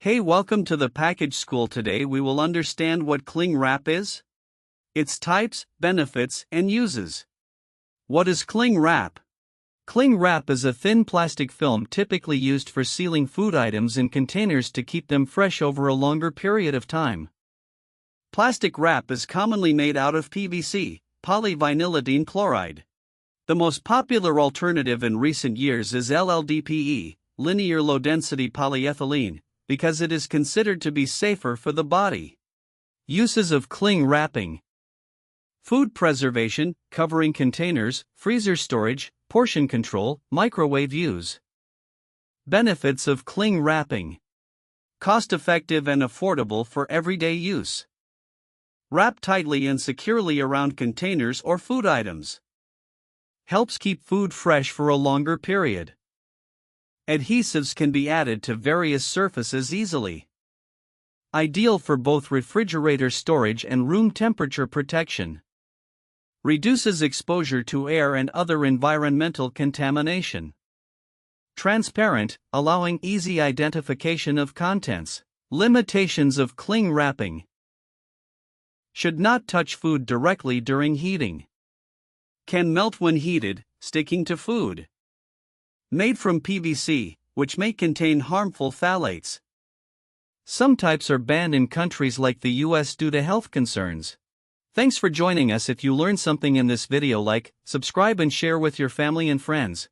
Hey, welcome to the package school. Today we will understand what cling wrap is, its types, benefits, and uses. What is cling wrap? Cling wrap is a thin plastic film typically used for sealing food items in containers to keep them fresh over a longer period of time. Plastic wrap is commonly made out of PVC, polyvinylidene chloride. The most popular alternative in recent years is LLDPE, linear low-density polyethylene, because it is considered to be safer for the body. Uses of cling wrapping: food preservation, covering containers, freezer storage, portion control, microwave use. Benefits of cling wrapping: cost-effective and affordable for everyday use. Wrap tightly and securely around containers or food items. Helps keep food fresh for a longer period. Adhesives can be added to various surfaces easily. Ideal for both refrigerator storage and room temperature protection. Reduces exposure to air and other environmental contamination. Transparent, allowing easy identification of contents. Limitations of cling wrapping: should not touch food directly during heating. Can melt when heated, sticking to food. Made from PVC, which may contain harmful phthalates. Some types are banned in countries like the US due to health concerns. Thanks for joining us. If you learned something in this video, like, subscribe and share with your family and friends.